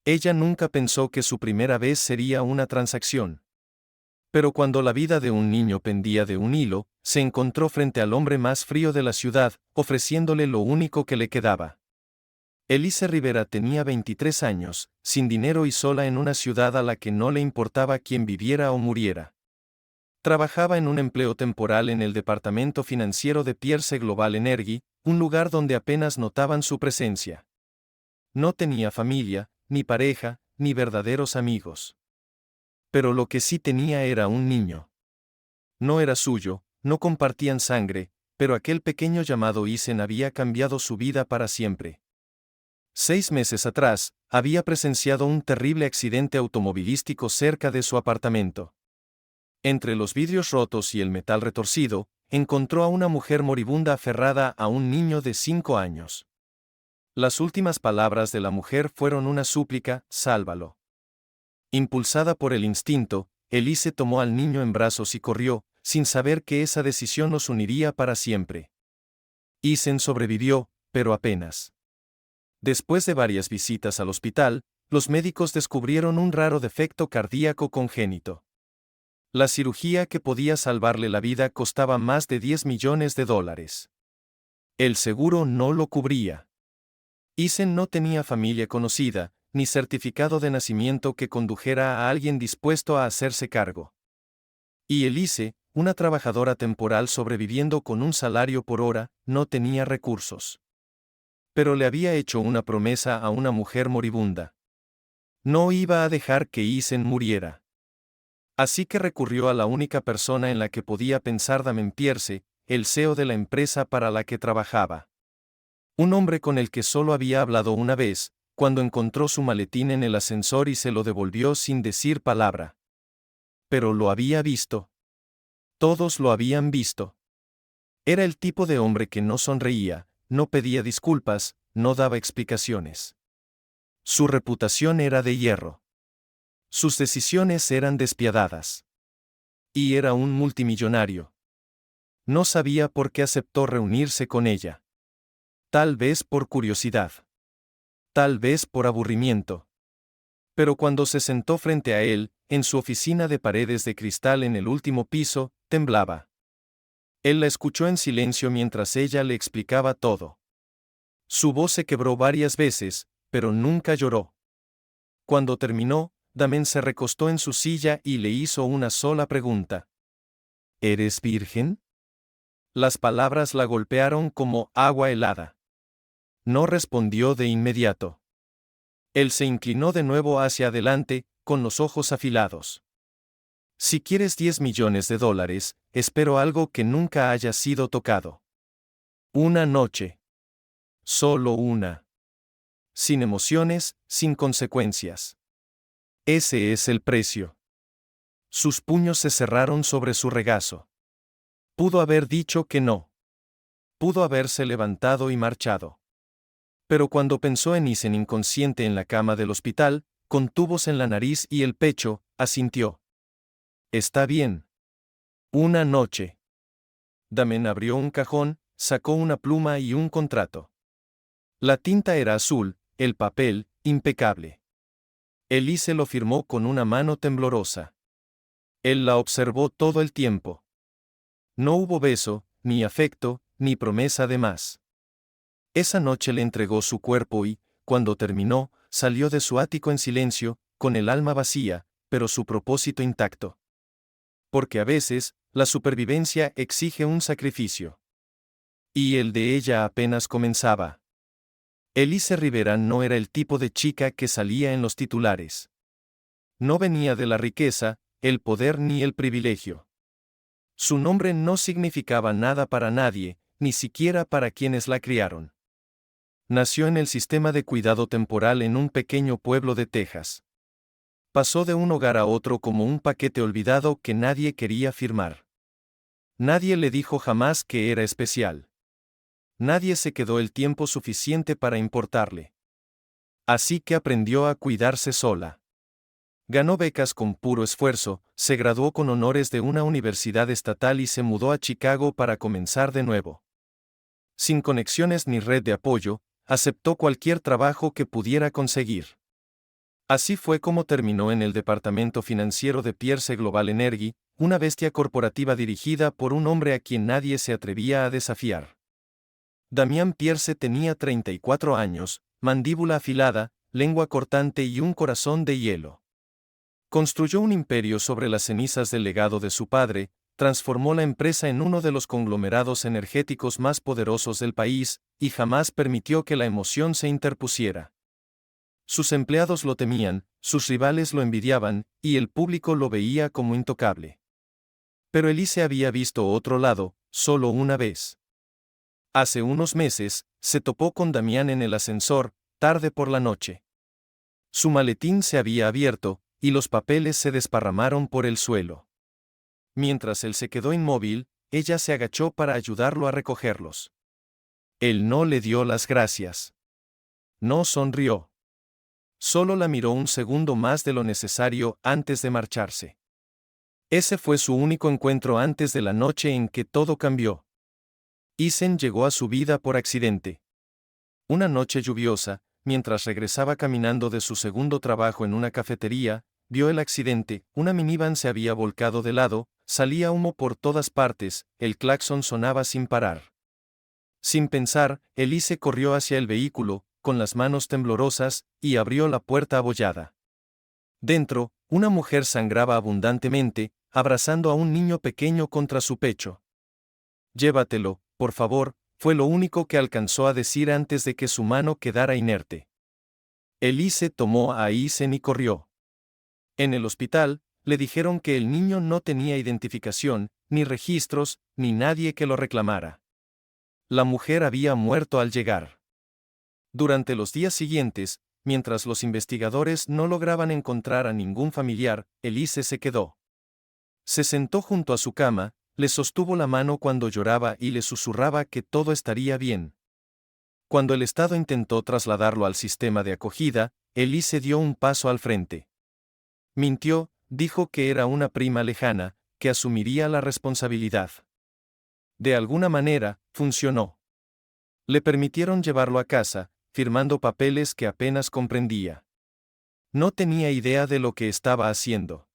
Ella nunca pensó que su primera vez sería una transacción. Pero cuando la vida de un niño pendía de un hilo, se encontró frente al hombre más frío de la ciudad, ofreciéndole lo único que le quedaba. Elise Rivera tenía 23 años, sin dinero y sola en una ciudad a la que no le importaba quién viviera o muriera. Trabajaba en un empleo temporal en el departamento financiero de Pierce Global Energy, un lugar donde apenas notaban su presencia. No tenía familia, ni pareja, ni verdaderos amigos. Pero lo que sí tenía era un niño. No era suyo, no compartían sangre, pero aquel pequeño llamado Isen había cambiado su vida para siempre. 6 meses atrás, había presenciado un terrible accidente automovilístico cerca de su apartamento. Entre los vidrios rotos y el metal retorcido, encontró a una mujer moribunda aferrada a un niño de 5 años. Las últimas palabras de la mujer fueron una súplica: sálvalo. Impulsada por el instinto, Elise tomó al niño en brazos y corrió, sin saber que esa decisión los uniría para siempre. Isen sobrevivió, pero apenas. Después de varias visitas al hospital, los médicos descubrieron un raro defecto cardíaco congénito. La cirugía que podía salvarle la vida costaba más de $10 millones. El seguro no lo cubría. Isen no tenía familia conocida, ni certificado de nacimiento que condujera a alguien dispuesto a hacerse cargo. Y Elise, una trabajadora temporal sobreviviendo con un salario por hora, no tenía recursos. Pero le había hecho una promesa a una mujer moribunda. No iba a dejar que Isen muriera. Así que recurrió a la única persona en la que podía pensar: Damien Pierce, el CEO de la empresa para la que trabajaba. Un hombre con el que solo había hablado una vez, cuando encontró su maletín en el ascensor y se lo devolvió sin decir palabra. Pero lo había visto. Todos lo habían visto. Era el tipo de hombre que no sonreía, no pedía disculpas, no daba explicaciones. Su reputación era de hierro. Sus decisiones eran despiadadas. Y era un multimillonario. No sabía por qué aceptó reunirse con ella. Tal vez por curiosidad. Tal vez por aburrimiento. Pero cuando se sentó frente a él, en su oficina de paredes de cristal en el último piso, temblaba. Él la escuchó en silencio mientras ella le explicaba todo. Su voz se quebró varias veces, pero nunca lloró. Cuando terminó, Damien se recostó en su silla y le hizo una sola pregunta. ¿Eres virgen? Las palabras la golpearon como agua helada. No respondió de inmediato. Él se inclinó de nuevo hacia adelante, con los ojos afilados. Si quieres $10 millones, espero algo que nunca haya sido tocado. Una noche. Solo una. Sin emociones, sin consecuencias. Ese es el precio. Sus puños se cerraron sobre su regazo. Pudo haber dicho que no. Pudo haberse levantado y marchado. Pero cuando pensó en Isen inconsciente en la cama del hospital, con tubos en la nariz y el pecho, asintió. Está bien. Una noche. Damien abrió un cajón, sacó una pluma y un contrato. La tinta era azul, el papel, impecable. Elise lo firmó con una mano temblorosa. Él la observó todo el tiempo. No hubo beso, ni afecto, ni promesa de más. Esa noche le entregó su cuerpo y, cuando terminó, salió de su ático en silencio, con el alma vacía, pero su propósito intacto. Porque a veces, la supervivencia exige un sacrificio. Y el de ella apenas comenzaba. Elise Rivera no era el tipo de chica que salía en los titulares. No venía de la riqueza, el poder ni el privilegio. Su nombre no significaba nada para nadie, ni siquiera para quienes la criaron. Nació en el sistema de cuidado temporal en un pequeño pueblo de Texas. Pasó de un hogar a otro como un paquete olvidado que nadie quería firmar. Nadie le dijo jamás que era especial. Nadie se quedó el tiempo suficiente para importarle. Así que aprendió a cuidarse sola. Ganó becas con puro esfuerzo, se graduó con honores de una universidad estatal y se mudó a Chicago para comenzar de nuevo. Sin conexiones ni red de apoyo, aceptó cualquier trabajo que pudiera conseguir. Así fue como terminó en el departamento financiero de Pierce Global Energy, una bestia corporativa dirigida por un hombre a quien nadie se atrevía a desafiar. Damián Pierce tenía 34 años, mandíbula afilada, lengua cortante y un corazón de hielo. Construyó un imperio sobre las cenizas del legado de su padre, transformó la empresa en uno de los conglomerados energéticos más poderosos del país, y jamás permitió que la emoción se interpusiera. Sus empleados lo temían, sus rivales lo envidiaban, y el público lo veía como intocable. Pero Elise había visto otro lado, solo una vez. Hace unos meses, se topó con Damián en el ascensor, tarde por la noche. Su maletín se había abierto, y los papeles se desparramaron por el suelo. Mientras él se quedó inmóvil, ella se agachó para ayudarlo a recogerlos. Él no le dio las gracias. No sonrió. Solo la miró un segundo más de lo necesario antes de marcharse. Ese fue su único encuentro antes de la noche en que todo cambió. Isen llegó a su vida por accidente. Una noche lluviosa, mientras regresaba caminando de su segundo trabajo en una cafetería, vio el accidente, una minivan se había volcado de lado, salía humo por todas partes, el claxon sonaba sin parar. Sin pensar, Elise corrió hacia el vehículo, con las manos temblorosas, y abrió la puerta abollada. Dentro, una mujer sangraba abundantemente, abrazando a un niño pequeño contra su pecho. «Llévatelo, por favor», fue lo único que alcanzó a decir antes de que su mano quedara inerte. Elise tomó a Isen y corrió. En el hospital, le dijeron que el niño no tenía identificación, ni registros, ni nadie que lo reclamara. La mujer había muerto al llegar. Durante los días siguientes, mientras los investigadores no lograban encontrar a ningún familiar, Elise se quedó. Se sentó junto a su cama, le sostuvo la mano cuando lloraba y le susurraba que todo estaría bien. Cuando el Estado intentó trasladarlo al sistema de acogida, Elise dio un paso al frente. Mintió, dijo que era una prima lejana, que asumiría la responsabilidad. De alguna manera, funcionó. Le permitieron llevarlo a casa, firmando papeles que apenas comprendía. No tenía idea de lo que estaba haciendo.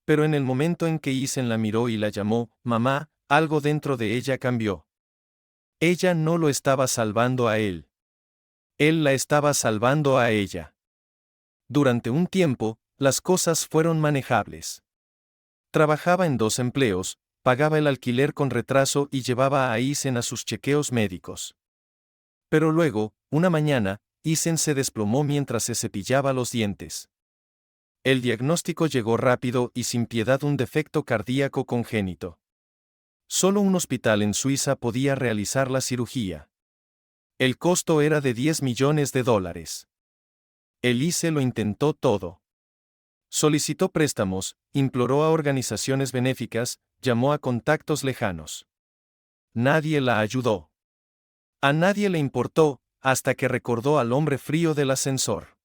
Pero en el momento en que Isen la miró y la llamó mamá, algo dentro de ella cambió. Ella no lo estaba salvando a él. Él la estaba salvando a ella. Durante un tiempo, las cosas fueron manejables. Trabajaba en 2 empleos, pagaba el alquiler con retraso y llevaba a Isen a sus chequeos médicos. Pero luego, una mañana, Isen se desplomó mientras se cepillaba los dientes. El diagnóstico llegó rápido y sin piedad: un defecto cardíaco congénito. Solo un hospital en Suiza podía realizar la cirugía. El costo era de $10 millones. Elise lo intentó todo. Solicitó préstamos, imploró a organizaciones benéficas, llamó a contactos lejanos. Nadie la ayudó. A nadie le importó, hasta que recordó al hombre frío del ascensor.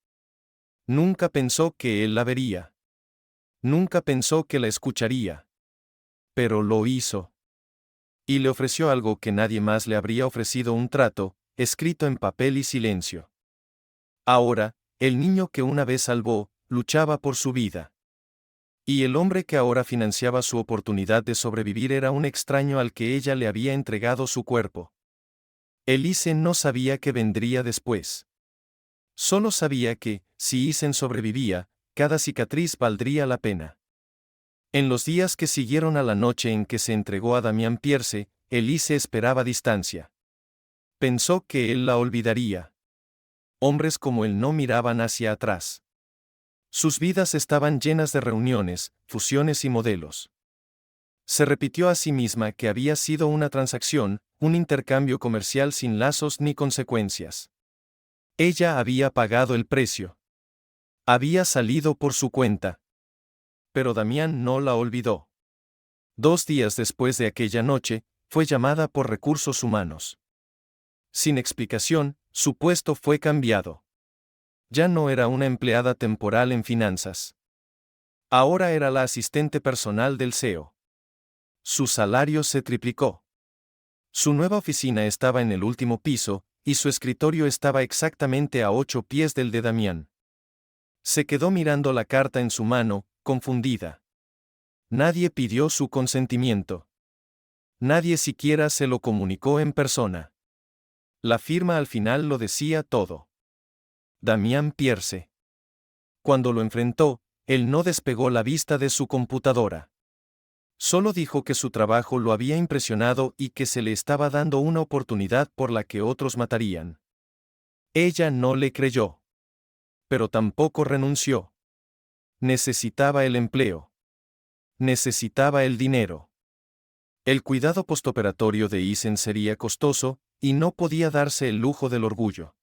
Nunca pensó que él la vería. Nunca pensó que la escucharía. Pero lo hizo. Y le ofreció algo que nadie más le habría ofrecido: un trato, escrito en papel y silencio. Ahora, el niño que una vez salvó, luchaba por su vida. Y el hombre que ahora financiaba su oportunidad de sobrevivir era un extraño al que ella le había entregado su cuerpo. Elise no sabía qué vendría después. Solo sabía que, si Isen sobrevivía, cada cicatriz valdría la pena. En los días que siguieron a la noche en que se entregó a Damián Pierce, Elise esperaba distancia. Pensó que él la olvidaría. Hombres como él no miraban hacia atrás. Sus vidas estaban llenas de reuniones, fusiones y modelos. Se repitió a sí misma que había sido una transacción, un intercambio comercial sin lazos ni consecuencias. Ella había pagado el precio. Había salido por su cuenta. Pero Damián no la olvidó. 2 días después de aquella noche, fue llamada por recursos humanos. Sin explicación, su puesto fue cambiado. Ya no era una empleada temporal en finanzas. Ahora era la asistente personal del CEO. Su salario se triplicó. Su nueva oficina estaba en el último piso, y su escritorio estaba exactamente a 8 pies del de Damián. Se quedó mirando la carta en su mano, confundida. Nadie pidió su consentimiento. Nadie siquiera se lo comunicó en persona. La firma al final lo decía todo. Damián Pierce. Cuando lo enfrentó, él no despegó la vista de su computadora. Solo dijo que su trabajo lo había impresionado y que se le estaba dando una oportunidad por la que otros matarían. Ella no le creyó. Pero tampoco renunció. Necesitaba el empleo. Necesitaba el dinero. El cuidado postoperatorio de Isen sería costoso, y no podía darse el lujo del orgullo.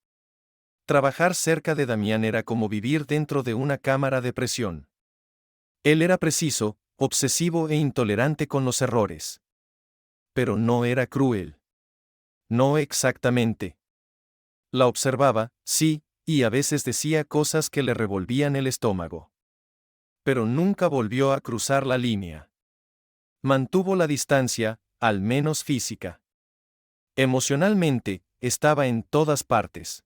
Trabajar cerca de Damián era como vivir dentro de una cámara de presión. Él era preciso, obsesivo e intolerante con los errores. Pero no era cruel. No exactamente. La observaba, sí, y a veces decía cosas que le revolvían el estómago. Pero nunca volvió a cruzar la línea. Mantuvo la distancia, al menos física. Emocionalmente, estaba en todas partes.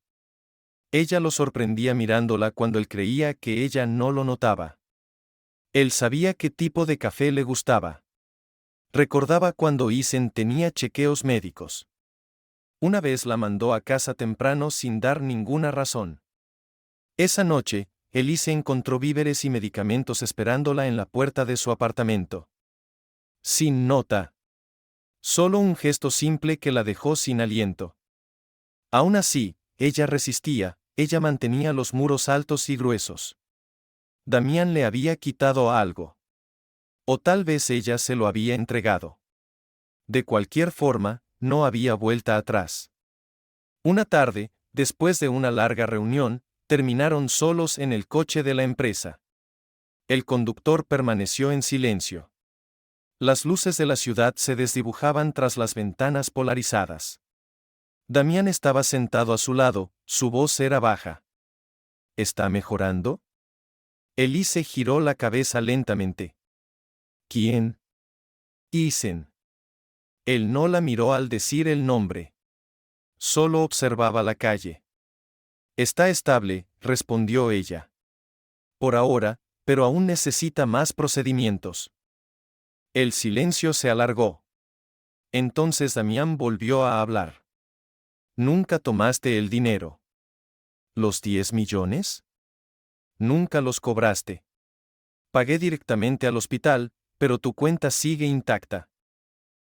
Ella lo sorprendía mirándola cuando él creía que ella no lo notaba. Él sabía qué tipo de café le gustaba. Recordaba cuando Isen tenía chequeos médicos. Una vez la mandó a casa temprano sin dar ninguna razón. Esa noche, Elise encontró víveres y medicamentos esperándola en la puerta de su apartamento. Sin nota. Solo un gesto simple que la dejó sin aliento. Aún así, ella resistía, ella mantenía los muros altos y gruesos. Damián le había quitado algo. O tal vez ella se lo había entregado. De cualquier forma, no había vuelta atrás. Una tarde, después de una larga reunión, terminaron solos en el coche de la empresa. El conductor permaneció en silencio. Las luces de la ciudad se desdibujaban tras las ventanas polarizadas. Damián estaba sentado a su lado, su voz era baja. ¿Está mejorando? Elise giró la cabeza lentamente. ¿Quién? Isen. Él no la miró al decir el nombre. Solo observaba la calle. Está estable, respondió ella. Por ahora, pero aún necesita más procedimientos. El silencio se alargó. Entonces Damián volvió a hablar. ¿Nunca tomaste el dinero? ¿Los 10 millones? Nunca los cobraste. Pagué directamente al hospital, pero tu cuenta sigue intacta.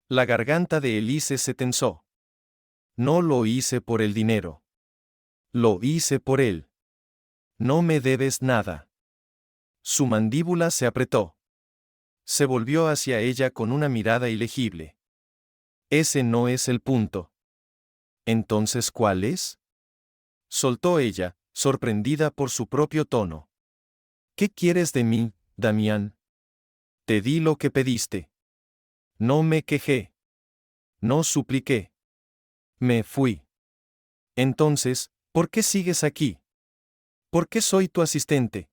La garganta de Elise se tensó. No lo hice por el dinero. Lo hice por él. No me debes nada. Su mandíbula se apretó. Se volvió hacia ella con una mirada ilegible. Ese no es el punto. ¿Entonces cuál es? Soltó ella, sorprendida por su propio tono. ¿Qué quieres de mí, Damián? Te di lo que pediste. No me quejé. No supliqué. Me fui. Entonces, ¿por qué sigues aquí? ¿Por qué soy tu asistente?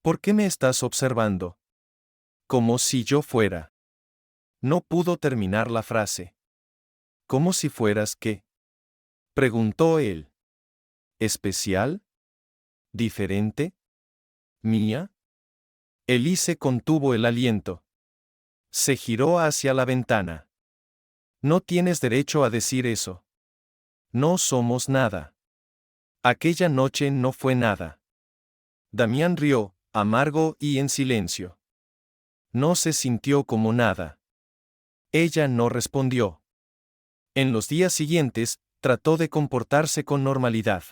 ¿Por qué me estás observando? Como si yo fuera. No pudo terminar la frase. ¿Como si fueras qué? Preguntó él. ¿Especial? ¿Diferente? ¿Mía? Elise contuvo el aliento. Se giró hacia la ventana. No tienes derecho a decir eso. No somos nada. Aquella noche no fue nada. Damián rió, amargo y en silencio. No se sintió como nada. Ella no respondió. En los días siguientes, trató de comportarse con normalidad.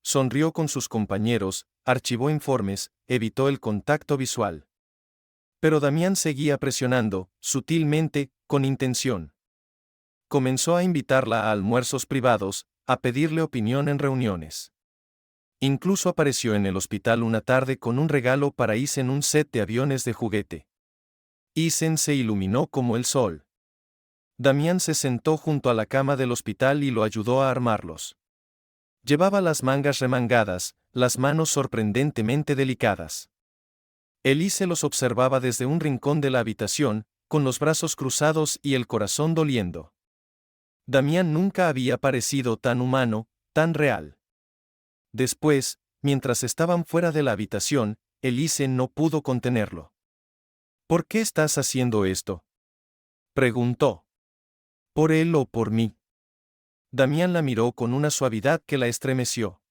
Sonrió con sus compañeros, archivó informes, evitó el contacto visual. Pero Damián seguía presionando, sutilmente, con intención. Comenzó a invitarla a almuerzos privados, a pedirle opinión en reuniones. Incluso apareció en el hospital una tarde con un regalo para Isen, un set de aviones de juguete. Isen se iluminó como el sol. Damián se sentó junto a la cama del hospital y lo ayudó a armarlos. Llevaba las mangas remangadas, las manos sorprendentemente delicadas. Elise los observaba desde un rincón de la habitación, con los brazos cruzados y el corazón doliendo. Damián nunca había parecido tan humano, tan real. Después, mientras estaban fuera de la habitación, Elise no pudo contenerlo. ¿Por qué estás haciendo esto?, preguntó. ¿Por él o por mí? Damián la miró con una suavidad que la estremeció.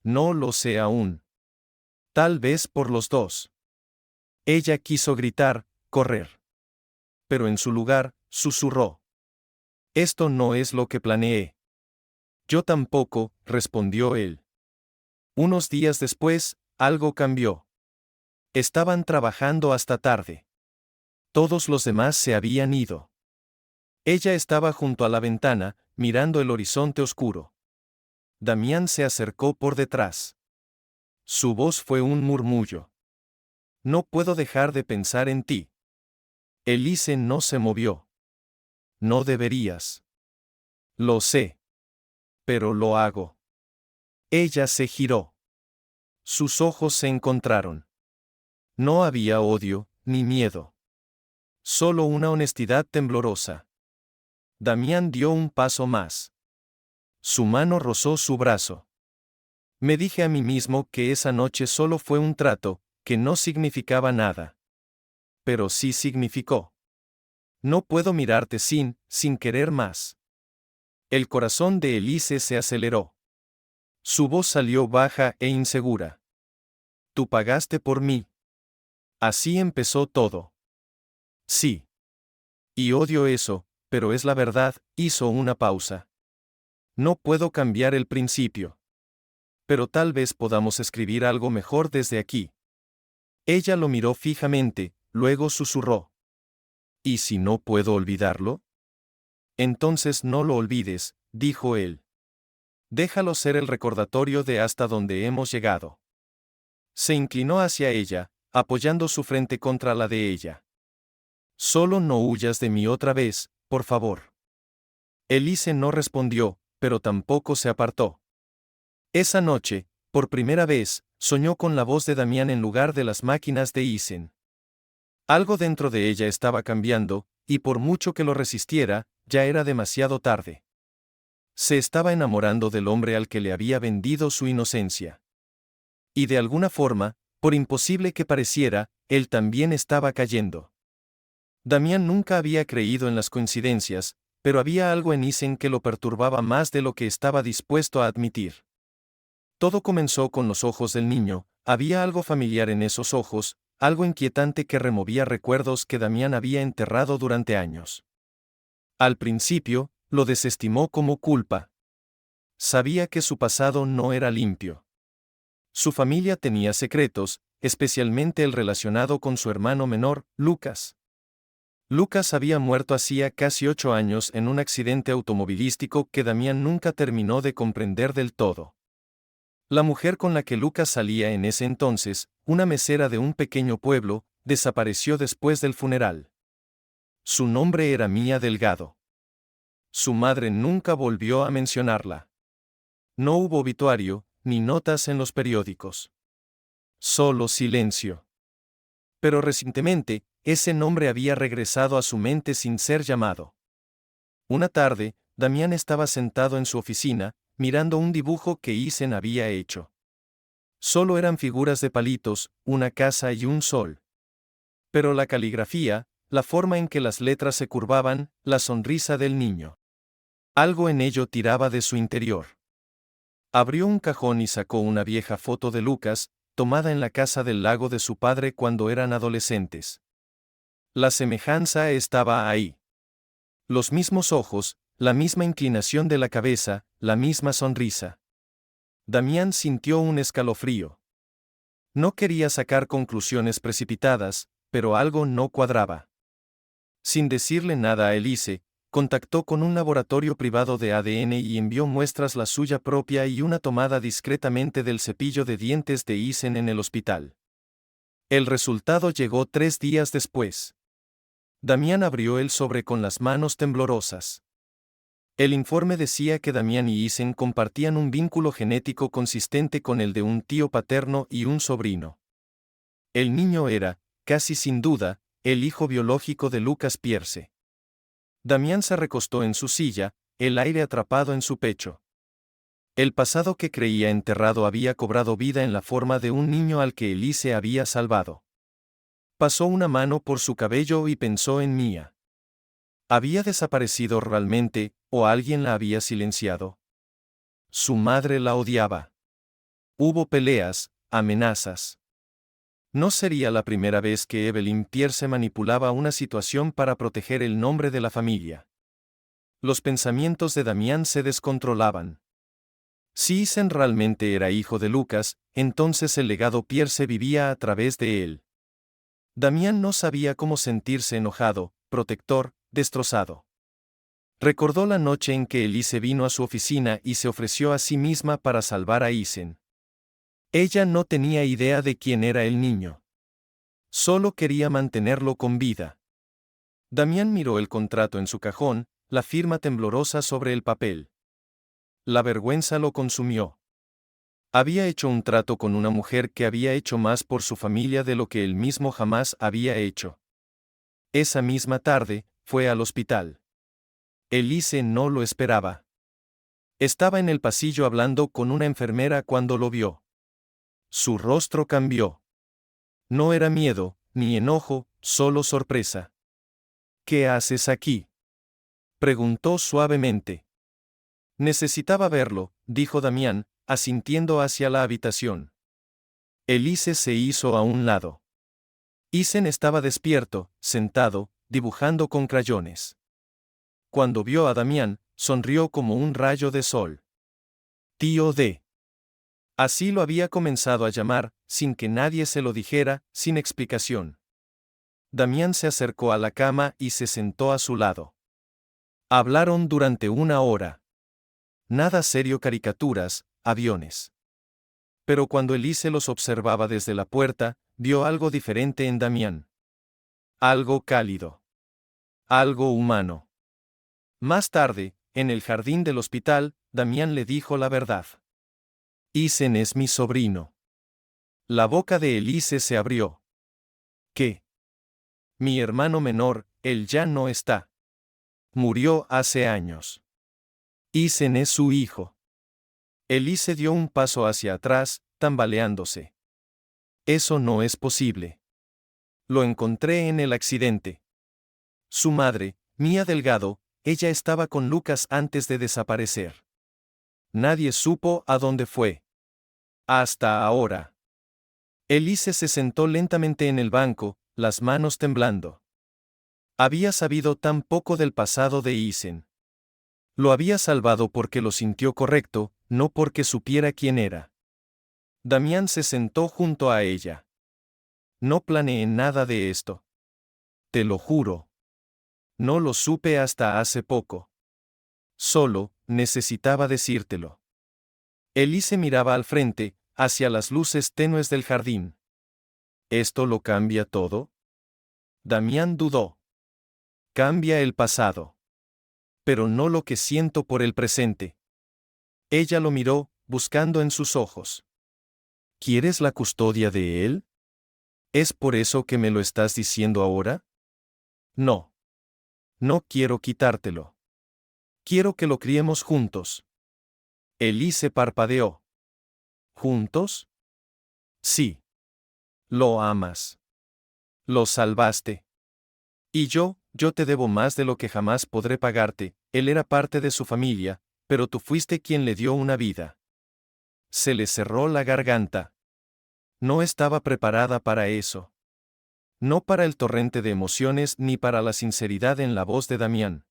No lo sé aún. Tal vez por los dos. Ella quiso gritar, correr. Pero en su lugar, susurró. Esto no es lo que planeé. Yo tampoco, respondió él. Unos días después, algo cambió. Estaban trabajando hasta tarde. Todos los demás se habían ido. Ella estaba junto a la ventana, mirando el horizonte oscuro. Damián se acercó por detrás. Su voz fue un murmullo. No puedo dejar de pensar en ti. Elise no se movió. No deberías. Lo sé. Pero lo hago. Ella se giró. Sus ojos se encontraron. No había odio, ni miedo. Solo una honestidad temblorosa. Damián dio un paso más. Su mano rozó su brazo. Me dije a mí mismo que esa noche solo fue un trato, que no significaba nada. Pero sí significó. No puedo mirarte sin querer más. El corazón de Elise se aceleró. Su voz salió baja e insegura. Tú pagaste por mí. Así empezó todo. Sí. Y odio eso, pero es la verdad, hizo una pausa. No puedo cambiar el principio. Pero tal vez podamos escribir algo mejor desde aquí. Ella lo miró fijamente, luego susurró. ¿Y si no puedo olvidarlo? Entonces no lo olvides, dijo él. Déjalo ser el recordatorio de hasta donde hemos llegado. Se inclinó hacia ella, apoyando su frente contra la de ella. Solo no huyas de mí otra vez, por favor. Elise no respondió, pero tampoco se apartó. Esa noche, por primera vez, soñó con la voz de Damián en lugar de las máquinas de Isen. Algo dentro de ella estaba cambiando, y por mucho que lo resistiera, ya era demasiado tarde. Se estaba enamorando del hombre al que le había vendido su inocencia. Y de alguna forma, por imposible que pareciera, él también estaba cayendo. Damián nunca había creído en las coincidencias, pero había algo en Isen que lo perturbaba más de lo que estaba dispuesto a admitir. Todo comenzó con los ojos del niño, había algo familiar en esos ojos, algo inquietante que removía recuerdos que Damián había enterrado durante años. Al principio, lo desestimó como culpa. Sabía que su pasado no era limpio. Su familia tenía secretos, especialmente el relacionado con su hermano menor, Lucas. Lucas había muerto hacía casi 8 años en un accidente automovilístico que Damián nunca terminó de comprender del todo. La mujer con la que Lucas salía en ese entonces, una mesera de un pequeño pueblo, desapareció después del funeral. Su nombre era Mía Delgado. Su madre nunca volvió a mencionarla. No hubo obituario, ni notas en los periódicos. Solo silencio. Pero recientemente, ese nombre había regresado a su mente sin ser llamado. Una tarde, Damián estaba sentado en su oficina, mirando un dibujo que Isen había hecho. Solo eran figuras de palitos, una casa y un sol. Pero la caligrafía, la forma en que las letras se curvaban, la sonrisa del niño. Algo en ello tiraba de su interior. Abrió un cajón y sacó una vieja foto de Lucas, tomada en la casa del lago de su padre cuando eran adolescentes. La semejanza estaba ahí. Los mismos ojos, la misma inclinación de la cabeza, la misma sonrisa. Damián sintió un escalofrío. No quería sacar conclusiones precipitadas, pero algo no cuadraba. Sin decirle nada a Elise, contactó con un laboratorio privado de ADN y envió muestras la suya propia y una tomada discretamente del cepillo de dientes de Isen en el hospital. El resultado llegó 3 días después. Damián abrió el sobre con las manos temblorosas. El informe decía que Damián y Isen compartían un vínculo genético consistente con el de un tío paterno y un sobrino. El niño era, casi sin duda, el hijo biológico de Lucas Pierce. Damián se recostó en su silla, el aire atrapado en su pecho. El pasado que creía enterrado había cobrado vida en la forma de un niño al que Elise había salvado. Pasó una mano por su cabello y pensó en Mia. ¿Había desaparecido realmente, o alguien la había silenciado? Su madre la odiaba. Hubo peleas, amenazas. No sería la primera vez que Evelyn Pierce manipulaba una situación para proteger el nombre de la familia. Los pensamientos de Damián se descontrolaban. Si Ethan realmente era hijo de Lucas, entonces el legado Pierce vivía a través de él. Damián no sabía cómo sentirse enojado, protector, destrozado. Recordó la noche en que Elise vino a su oficina y se ofreció a sí misma para salvar a Ethan. Ella no tenía idea de quién era el niño. Solo quería mantenerlo con vida. Damián miró el contrato en su cajón, la firma temblorosa sobre el papel. La vergüenza lo consumió. Había hecho un trato con una mujer que había hecho más por su familia de lo que él mismo jamás había hecho. Esa misma tarde, fue al hospital. Elise no lo esperaba. Estaba en el pasillo hablando con una enfermera cuando lo vio. Su rostro cambió. No era miedo, ni enojo, solo sorpresa. ¿Qué haces aquí?, preguntó suavemente. Necesitaba verlo, dijo Damián, asintiendo hacia la habitación. Elise se hizo a un lado. Ethan estaba despierto, sentado, dibujando con crayones. Cuando vio a Damián, sonrió como un rayo de sol. Tío D. Así lo había comenzado a llamar, sin que nadie se lo dijera, sin explicación. Damián se acercó a la cama y se sentó a su lado. Hablaron durante una hora. Nada serio, caricaturas, aviones. Pero cuando Elise los observaba desde la puerta, vio algo diferente en Damián. Algo cálido. Algo humano. Más tarde, en el jardín del hospital, Damián le dijo la verdad. Ethan es mi sobrino. La boca de Elise se abrió. ¿Qué? Mi hermano menor, él ya no está. Murió hace años. Ethan es su hijo. Elise dio un paso hacia atrás, tambaleándose. Eso no es posible. Lo encontré en el accidente. Su madre, Mia Delgado, ella estaba con Lucas antes de desaparecer. Nadie supo a dónde fue. Hasta ahora. Elise se sentó lentamente en el banco, las manos temblando. Había sabido tan poco del pasado de Ethan. Lo había salvado porque lo sintió correcto, no porque supiera quién era. Damián se sentó junto a ella. No planeé nada de esto. Te lo juro. No lo supe hasta hace poco. Solo, necesitaba decírtelo. Elise miraba al frente, hacia las luces tenues del jardín. ¿Esto lo cambia todo? Damián dudó. Cambia el pasado. Pero no lo que siento por el presente. Ella lo miró, buscando en sus ojos. ¿Quieres la custodia de él? ¿Es por eso que me lo estás diciendo ahora? No. No quiero quitártelo. Quiero que lo criemos juntos. Elise parpadeó. ¿Juntos? Sí. Lo amas. Lo salvaste. Y yo te debo más de lo que jamás podré pagarte. Él era parte de su familia, pero tú fuiste quien le dio una vida. Se le cerró la garganta. No estaba preparada para eso. No para el torrente de emociones ni para la sinceridad en la voz de Damián.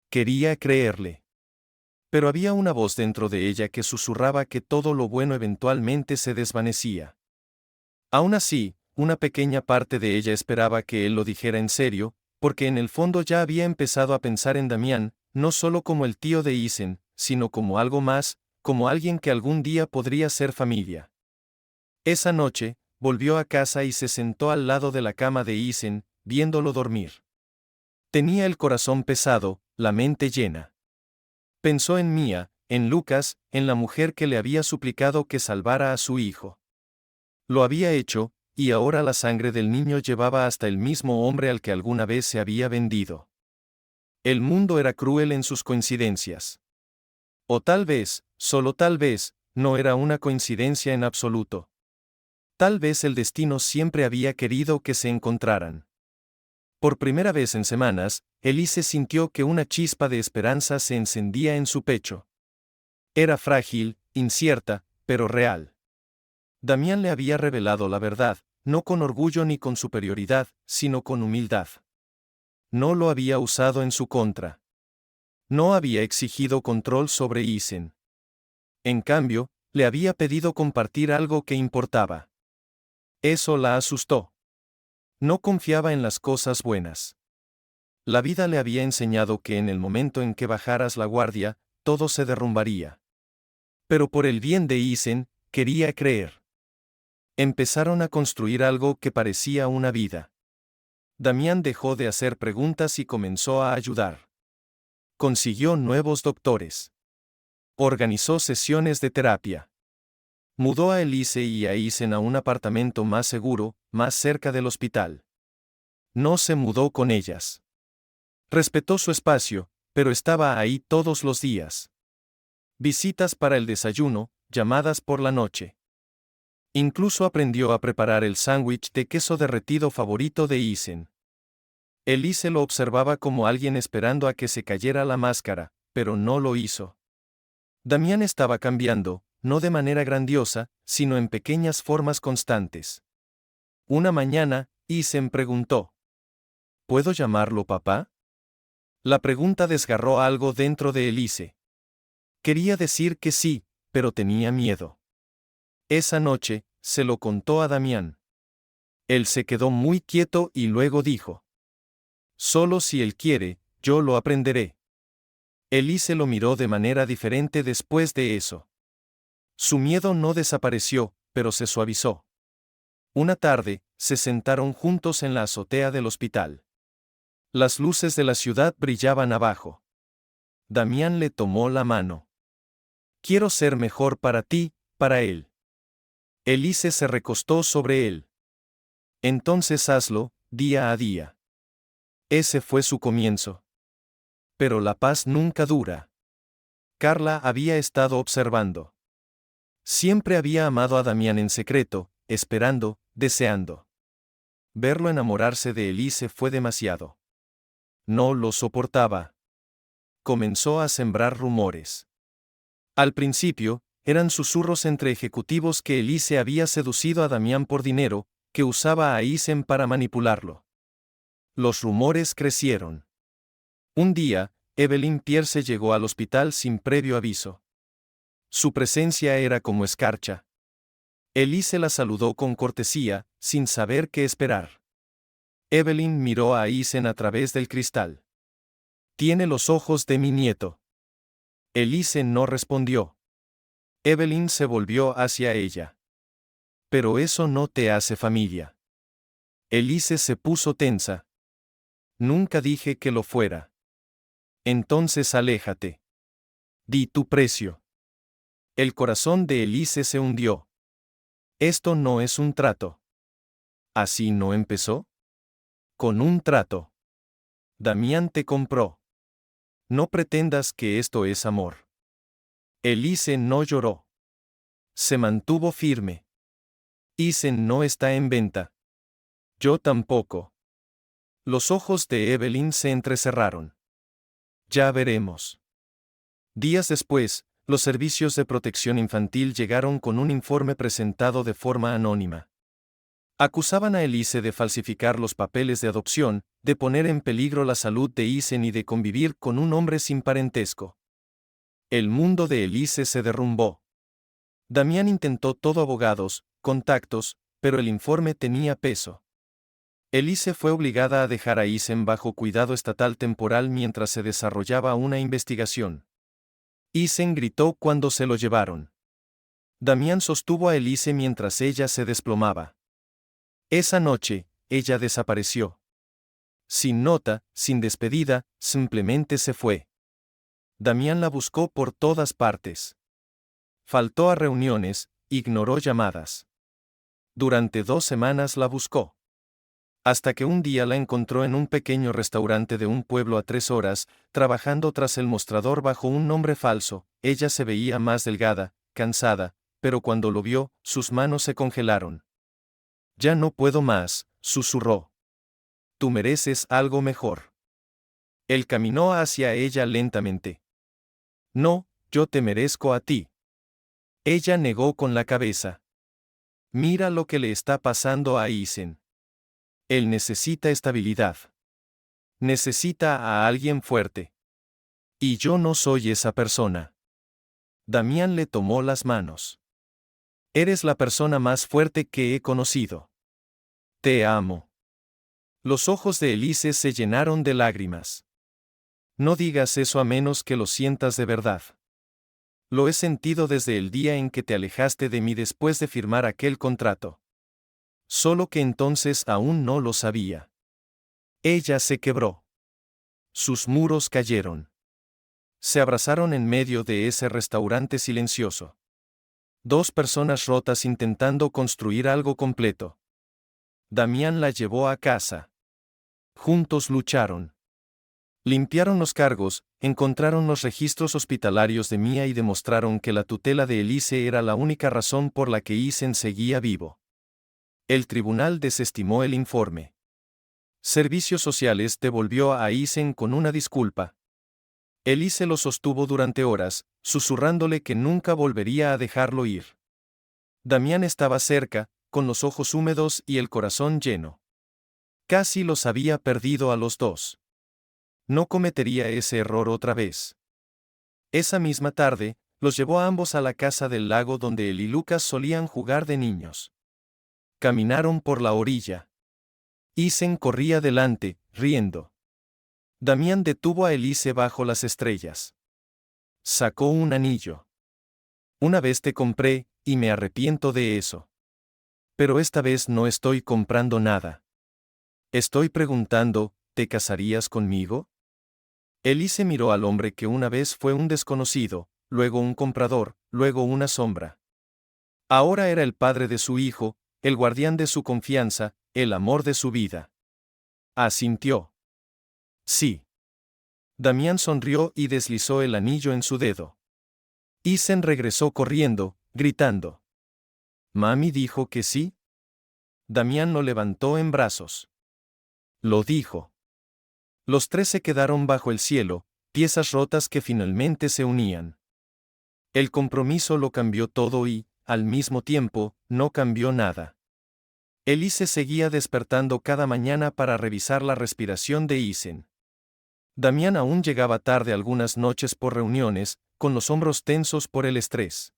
Quería creerle. Pero había una voz dentro de ella que susurraba que todo lo bueno eventualmente se desvanecía. Aún así, una pequeña parte de ella esperaba que él lo dijera en serio, porque en el fondo ya había empezado a pensar en Damián, no solo como el tío de Ethan, sino como algo más, como alguien que algún día podría ser familia. Esa noche, volvió a casa y se sentó al lado de la cama de Ethan, viéndolo dormir. Tenía el corazón pesado, la mente llena. Pensó en Mia, en Lucas, en la mujer que le había suplicado que salvara a su hijo. Lo había hecho, y ahora la sangre del niño llevaba hasta el mismo hombre al que alguna vez se había vendido. El mundo era cruel en sus coincidencias. O tal vez, solo tal vez, no era una coincidencia en absoluto. Tal vez el destino siempre había querido que se encontraran. Por primera vez en semanas, Elise sintió que una chispa de esperanza se encendía en su pecho. Era frágil, incierta, pero real. Damián le había revelado la verdad, no con orgullo ni con superioridad, sino con humildad. No lo había usado en su contra. No había exigido control sobre Isen. En cambio, le había pedido compartir algo que importaba. Eso la asustó. No confiaba en las cosas buenas. La vida le había enseñado que en el momento en que bajaras la guardia, todo se derrumbaría. Pero por el bien de Isen, quería creer. Empezaron a construir algo que parecía una vida. Damián dejó de hacer preguntas y comenzó a ayudar. Consiguió nuevos doctores. Organizó sesiones de terapia. Mudó a Elise y a Isen a un apartamento más seguro, más cerca del hospital. No se mudó con ellas. Respetó su espacio, pero estaba ahí todos los días. Visitas para el desayuno, llamadas por la noche. Incluso aprendió a preparar el sándwich de queso derretido favorito de Isen. Elise lo observaba como alguien esperando a que se cayera la máscara, pero no lo hizo. Damián estaba cambiando, no de manera grandiosa, sino en pequeñas formas constantes. Una mañana, Isen preguntó: ¿puedo llamarlo papá? La pregunta desgarró algo dentro de Elise. Quería decir que sí, pero tenía miedo. Esa noche, se lo contó a Damián. Él se quedó muy quieto y luego dijo: solo si él quiere, yo lo aprenderé. Elise lo miró de manera diferente después de eso. Su miedo no desapareció, pero se suavizó. Una tarde, se sentaron juntos en la azotea del hospital. Las luces de la ciudad brillaban abajo. Damián le tomó la mano. Quiero ser mejor para ti, para él. Elise se recostó sobre él. Entonces hazlo, día a día. Ese fue su comienzo. Pero la paz nunca dura. Carla había estado observando. Siempre había amado a Damián en secreto, esperando, deseando. Verlo enamorarse de Elise fue demasiado. No lo soportaba. Comenzó a sembrar rumores. Al principio, eran susurros entre ejecutivos que Elise había seducido a Damián por dinero, que usaba a Isen para manipularlo. Los rumores crecieron. Un día, Evelyn Pierce llegó al hospital sin previo aviso. Su presencia era como escarcha. Elise la saludó con cortesía, sin saber qué esperar. Evelyn miró a Isen a través del cristal. Tiene los ojos de mi nieto. Elise no respondió. Evelyn se volvió hacia ella. Pero eso no te hace familia. Elise se puso tensa. Nunca dije que lo fuera. Entonces aléjate. Di tu precio. El corazón de Elise se hundió. Esto no es un trato. ¿Así no empezó? Con un trato. Damián te compró. No pretendas que esto es amor. Elise no lloró. Se mantuvo firme. Isen no está en venta. Yo tampoco. Los ojos de Evelyn se entrecerraron. Ya veremos. Días después, los servicios de protección infantil llegaron con un informe presentado de forma anónima. Acusaban a Elise de falsificar los papeles de adopción, de poner en peligro la salud de Isen y de convivir con un hombre sin parentesco. El mundo de Elise se derrumbó. Damián intentó todo abogados, contactos, pero el informe tenía peso. Elise fue obligada a dejar a Isen bajo cuidado estatal temporal mientras se desarrollaba una investigación. Isen gritó cuando se lo llevaron. Damián sostuvo a Elise mientras ella se desplomaba. Esa noche, ella desapareció. Sin nota, sin despedida, simplemente se fue. Damián la buscó por todas partes. Faltó a reuniones, ignoró llamadas. Durante 2 semanas la buscó. Hasta que un día la encontró en un pequeño restaurante de un pueblo a 3 horas, trabajando tras el mostrador bajo un nombre falso. Ella se veía más delgada, cansada, pero cuando lo vio, sus manos se congelaron. Ya no puedo más, susurró. Tú mereces algo mejor. Él caminó hacia ella lentamente. No, yo te merezco a ti. Ella negó con la cabeza. Mira lo que le está pasando a Isen. Él necesita estabilidad. Necesita a alguien fuerte. Y yo no soy esa persona. Damián le tomó las manos. Eres la persona más fuerte que he conocido. Te amo. Los ojos de Elise se llenaron de lágrimas. No digas eso a menos que lo sientas de verdad. Lo he sentido desde el día en que te alejaste de mí después de firmar aquel contrato. Solo que entonces aún no lo sabía. Ella se quebró. Sus muros cayeron. Se abrazaron en medio de ese restaurante silencioso. Dos personas rotas intentando construir algo completo. Damián la llevó a casa. Juntos lucharon. Limpiaron los cargos, encontraron los registros hospitalarios de Mia y demostraron que la tutela de Elise era la única razón por la que Isen seguía vivo. El tribunal desestimó el informe. Servicios Sociales devolvió a Isen con una disculpa. Elise lo sostuvo durante horas, susurrándole que nunca volvería a dejarlo ir. Damián estaba cerca, con los ojos húmedos y el corazón lleno. Casi los había perdido a los dos. No cometería ese error otra vez. Esa misma tarde, los llevó a ambos a la casa del lago donde él y Lucas solían jugar de niños. Caminaron por la orilla. Isen corría delante, riendo. Damián detuvo a Elise bajo las estrellas. Sacó un anillo. Una vez te compré, y me arrepiento de eso. Pero esta vez no estoy comprando nada. Estoy preguntando, ¿te casarías conmigo? Elise miró al hombre que una vez fue un desconocido, luego un comprador, luego una sombra. Ahora era el padre de su hijo, el guardián de su confianza, el amor de su vida. Asintió. Sí. Damián sonrió y deslizó el anillo en su dedo. Isen regresó corriendo, gritando. ¿Mami dijo que sí? Damián lo levantó en brazos. Lo dijo. Los tres se quedaron bajo el cielo, piezas rotas que finalmente se unían. El compromiso lo cambió todo y, al mismo tiempo, no cambió nada. Elise seguía despertando cada mañana para revisar la respiración de Isen. Damián aún llegaba tarde algunas noches por reuniones, con los hombros tensos por el estrés.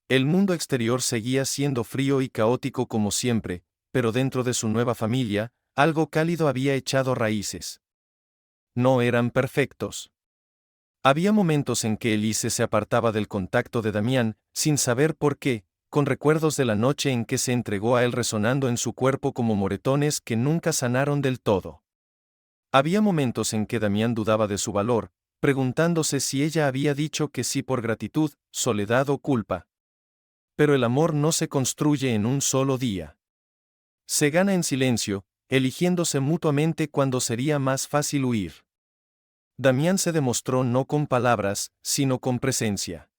El mundo exterior seguía siendo frío y caótico como siempre, pero dentro de su nueva familia, algo cálido había echado raíces. No eran perfectos. Había momentos en que Elise se apartaba del contacto de Damián, sin saber por qué, con recuerdos de la noche en que se entregó a él resonando en su cuerpo como moretones que nunca sanaron del todo. Había momentos en que Damián dudaba de su valor, preguntándose si ella había dicho que sí por gratitud, soledad o culpa. Pero el amor no se construye en un solo día. Se gana en silencio, eligiéndose mutuamente cuando sería más fácil huir. Damián se demostró no con palabras, sino con presencia.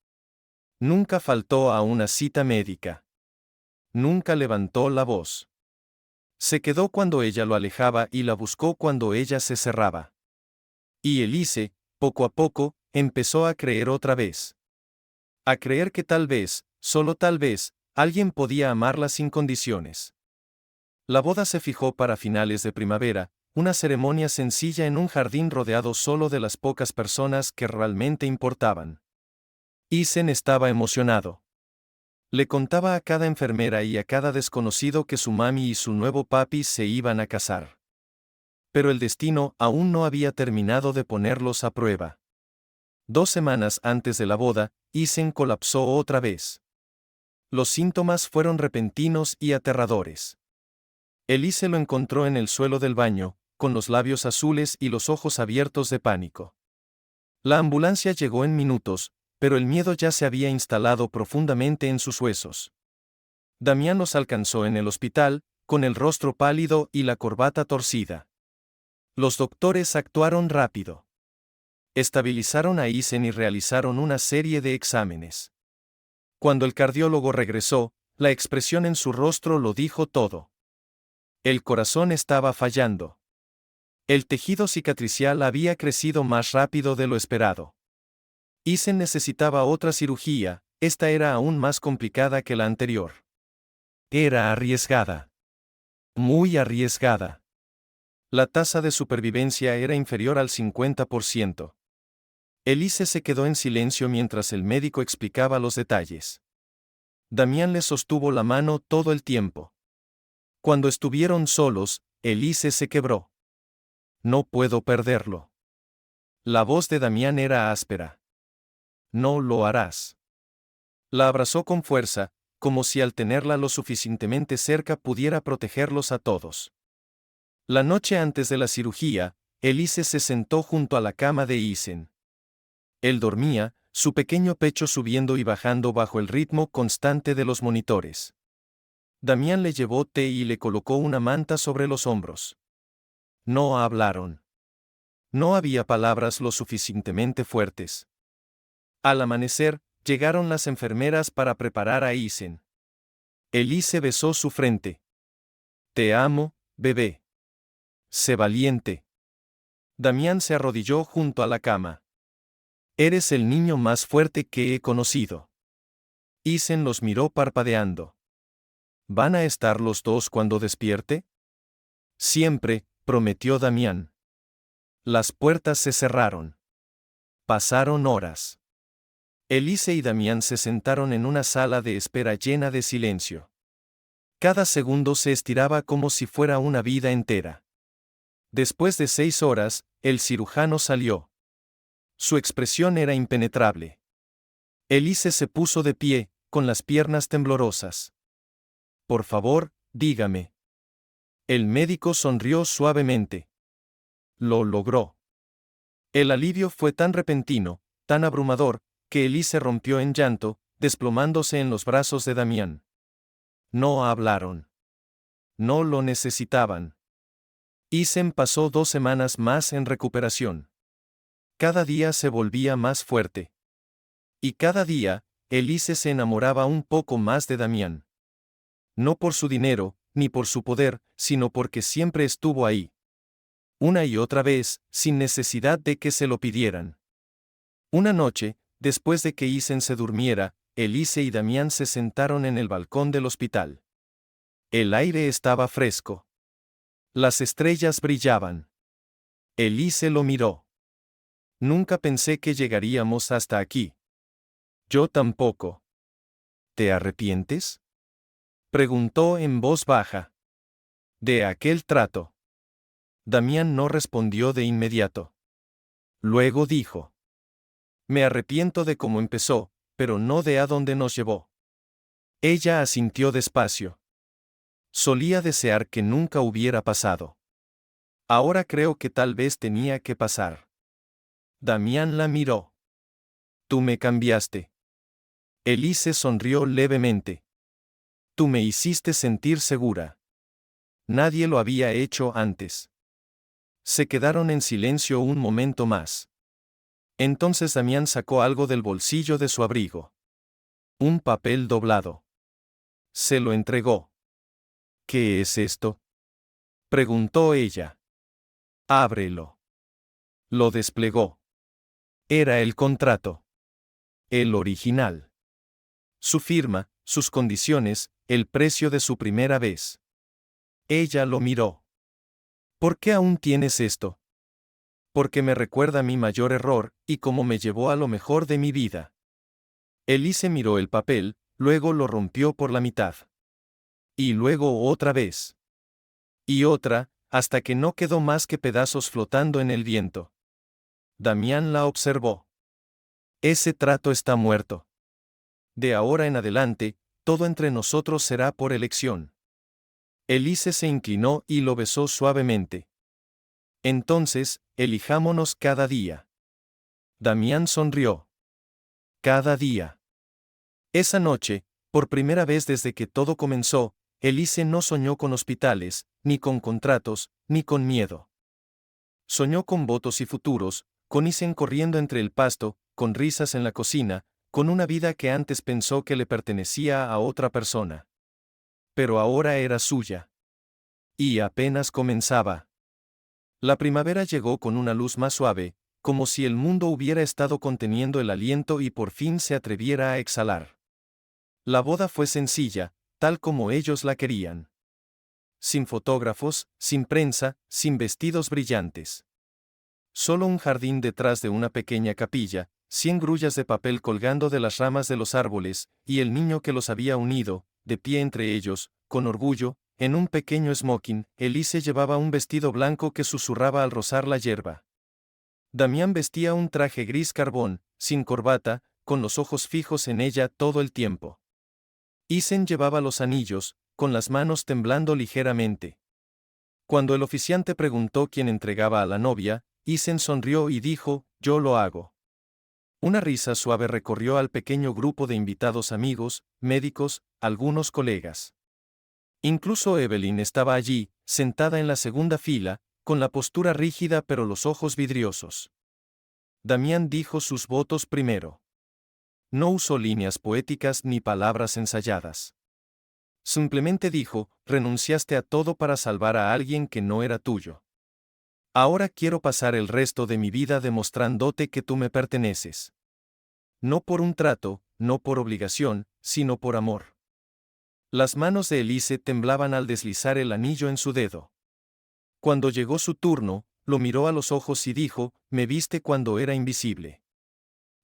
Nunca faltó a una cita médica. Nunca levantó la voz. Se quedó cuando ella lo alejaba y la buscó cuando ella se cerraba. Y Elise, poco a poco, empezó a creer otra vez. A creer que tal vez, solo tal vez, alguien podía amarla sin condiciones. La boda se fijó para finales de primavera, una ceremonia sencilla en un jardín rodeado solo de las pocas personas que realmente importaban. Isen estaba emocionado. Le contaba a cada enfermera y a cada desconocido que su mami y su nuevo papi se iban a casar. Pero el destino aún no había terminado de ponerlos a prueba. 2 semanas antes de la boda, Isen colapsó otra vez. Los síntomas fueron repentinos y aterradores. Elise lo encontró en el suelo del baño, con los labios azules y los ojos abiertos de pánico. La ambulancia llegó en minutos, pero el miedo ya se había instalado profundamente en sus huesos. Damián los alcanzó en el hospital, con el rostro pálido y la corbata torcida. Los doctores actuaron rápido. Estabilizaron a Isen y realizaron una serie de exámenes. Cuando el cardiólogo regresó, la expresión en su rostro lo dijo todo. El corazón estaba fallando. El tejido cicatricial había crecido más rápido de lo esperado. Isen necesitaba otra cirugía, esta era aún más complicada que la anterior. Era arriesgada. Muy arriesgada. La tasa de supervivencia era inferior al 50%. Elise se quedó en silencio mientras el médico explicaba los detalles. Damián le sostuvo la mano todo el tiempo. Cuando estuvieron solos, Elise se quebró. No puedo perderlo. La voz de Damián era áspera. No lo harás. La abrazó con fuerza, como si al tenerla lo suficientemente cerca pudiera protegerlos a todos. La noche antes de la cirugía, Elise se sentó junto a la cama de Isen. Él dormía, su pequeño pecho subiendo y bajando bajo el ritmo constante de los monitores. Damián le llevó té y le colocó una manta sobre los hombros. No hablaron. No había palabras lo suficientemente fuertes. Al amanecer, llegaron las enfermeras para preparar a Isen. Elise besó su frente. Te amo, bebé. Sé valiente. Damián se arrodilló junto a la cama. Eres el niño más fuerte que he conocido. Isen los miró parpadeando. ¿Van a estar los dos cuando despierte? Siempre, prometió Damián. Las puertas se cerraron. Pasaron horas. Elise y Damián se sentaron en una sala de espera llena de silencio. Cada segundo se estiraba como si fuera una vida entera. Después de 6 horas, el cirujano salió. Su expresión era impenetrable. Elise se puso de pie, con las piernas temblorosas. Por favor, dígame. El médico sonrió suavemente. Lo logró. El alivio fue tan repentino, tan abrumador, que Elise rompió en llanto, desplomándose en los brazos de Damián. No hablaron. No lo necesitaban. Isen pasó 2 semanas más en recuperación. Cada día se volvía más fuerte. Y cada día, Elise se enamoraba un poco más de Damián. No por su dinero, ni por su poder, sino porque siempre estuvo ahí. Una y otra vez, sin necesidad de que se lo pidieran. Una noche, después de que Isen se durmiera, Elise y Damián se sentaron en el balcón del hospital. El aire estaba fresco. Las estrellas brillaban. Elise lo miró. Nunca pensé que llegaríamos hasta aquí. Yo tampoco. ¿Te arrepientes? Preguntó en voz baja. De aquel trato. Damián no respondió de inmediato. Luego dijo. Me arrepiento de cómo empezó, pero no de a dónde nos llevó. Ella asintió despacio. Solía desear que nunca hubiera pasado. Ahora creo que tal vez tenía que pasar. Damián la miró. Tú me cambiaste. Elise sonrió levemente. Tú me hiciste sentir segura. Nadie lo había hecho antes. Se quedaron en silencio un momento más. Entonces Damián sacó algo del bolsillo de su abrigo. Un papel doblado. Se lo entregó. ¿Qué es esto? Preguntó ella. Ábrelo. Lo desplegó. Era el contrato. El original. Su firma, sus condiciones, el precio de su primera vez. Ella lo miró. ¿Por qué aún tienes esto? Porque me recuerda mi mayor error, y cómo me llevó a lo mejor de mi vida. Elise miró el papel, luego lo rompió por la mitad. Y luego otra vez. Y otra, hasta que no quedó más que pedazos flotando en el viento. Damián la observó. Ese trato está muerto. De ahora en adelante, todo entre nosotros será por elección. Elise se inclinó y lo besó suavemente. Entonces, elijámonos cada día. Damián sonrió. Cada día. Esa noche, por primera vez desde que todo comenzó, Elise no soñó con hospitales, ni con contratos, ni con miedo. Soñó con votos y futuros, con Isen corriendo entre el pasto, con risas en la cocina, con una vida que antes pensó que le pertenecía a otra persona. Pero ahora era suya. Y apenas comenzaba. La primavera llegó con una luz más suave, como si el mundo hubiera estado conteniendo el aliento y por fin se atreviera a exhalar. La boda fue sencilla, tal como ellos la querían. Sin fotógrafos, sin prensa, sin vestidos brillantes. Solo un jardín detrás de una pequeña capilla, 100 grullas de papel colgando de las ramas de los árboles, y el niño que los había unido, de pie entre ellos, con orgullo, en un pequeño smoking. Elise llevaba un vestido blanco que susurraba al rozar la hierba. Damián vestía un traje gris carbón, sin corbata, con los ojos fijos en ella todo el tiempo. Isen llevaba los anillos, con las manos temblando ligeramente. Cuando el oficiante preguntó quién entregaba a la novia, Isen sonrió y dijo, «Yo lo hago». Una risa suave recorrió al pequeño grupo de invitados amigos, médicos, algunos colegas. Incluso Evelyn estaba allí, sentada en la segunda fila, con la postura rígida pero los ojos vidriosos. Damián dijo sus votos primero. No usó líneas poéticas ni palabras ensayadas. Simplemente dijo, renunciaste a todo para salvar a alguien que no era tuyo. Ahora quiero pasar el resto de mi vida demostrándote que tú me perteneces. No por un trato, no por obligación, sino por amor. Las manos de Elise temblaban al deslizar el anillo en su dedo. Cuando llegó su turno, lo miró a los ojos y dijo, me viste cuando era invisible.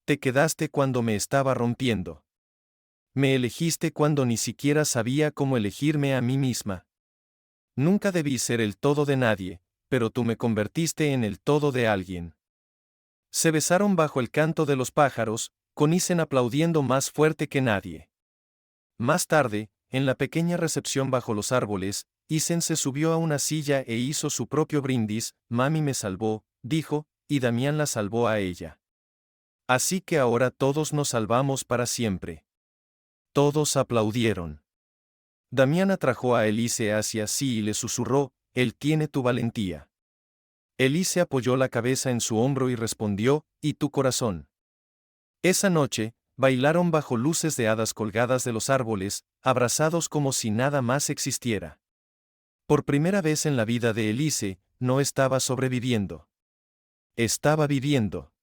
Te quedaste cuando me estaba rompiendo. Me elegiste cuando ni siquiera sabía cómo elegirme a mí misma. Nunca debí ser el todo de nadie, pero tú me convertiste en el todo de alguien. Se besaron bajo el canto de los pájaros, con Isen aplaudiendo más fuerte que nadie. Más tarde, en la pequeña recepción bajo los árboles, Isen se subió a una silla e hizo su propio brindis. Mami me salvó, dijo, y Damián la salvó a ella. Así que ahora todos nos salvamos para siempre. Todos aplaudieron. Damián atrajo a Elise hacia sí y le susurró, él tiene tu valentía. Elise apoyó la cabeza en su hombro y respondió, ¿y tu corazón? Esa noche, bailaron bajo luces de hadas colgadas de los árboles, abrazados como si nada más existiera. Por primera vez en la vida de Elise, no estaba sobreviviendo. Estaba viviendo.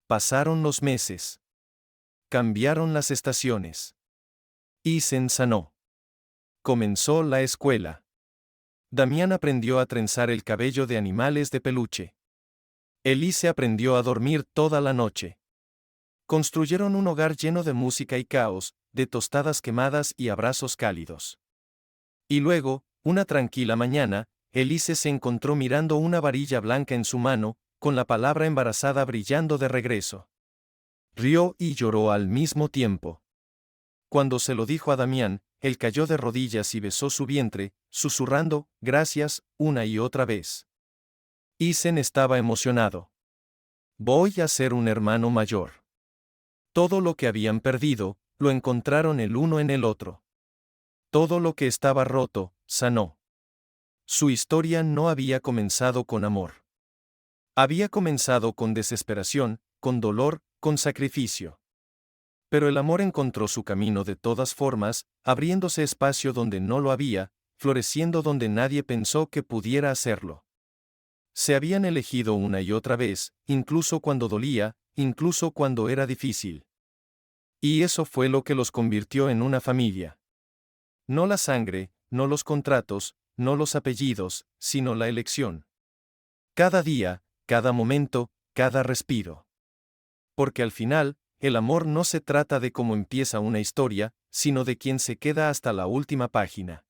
Pasaron los meses. Cambiaron las estaciones. Isen sanó. Comenzó la escuela. Damián aprendió a trenzar el cabello de animales de peluche. Elise aprendió a dormir toda la noche. Construyeron un hogar lleno de música y caos, de tostadas quemadas y abrazos cálidos. Y luego, una tranquila mañana, Elise se encontró mirando una varilla blanca en su mano, con la palabra embarazada brillando de regreso. Rió y lloró al mismo tiempo. Cuando se lo dijo a Damián, él cayó de rodillas y besó su vientre, susurrando, gracias, una y otra vez. Isen estaba emocionado. Voy a ser un hermano mayor. Todo lo que habían perdido, lo encontraron el uno en el otro. Todo lo que estaba roto, sanó. Su historia no había comenzado con amor. Había comenzado con desesperación, con dolor, con sacrificio. Pero el amor encontró su camino de todas formas, abriéndose espacio donde no lo había, floreciendo donde nadie pensó que pudiera hacerlo. Se habían elegido una y otra vez, incluso cuando dolía, incluso cuando era difícil. Y eso fue lo que los convirtió en una familia. No la sangre, no los contratos, no los apellidos, sino la elección. Cada día, cada momento, cada respiro. Porque al final, el amor no se trata de cómo empieza una historia, sino de quién se queda hasta la última página.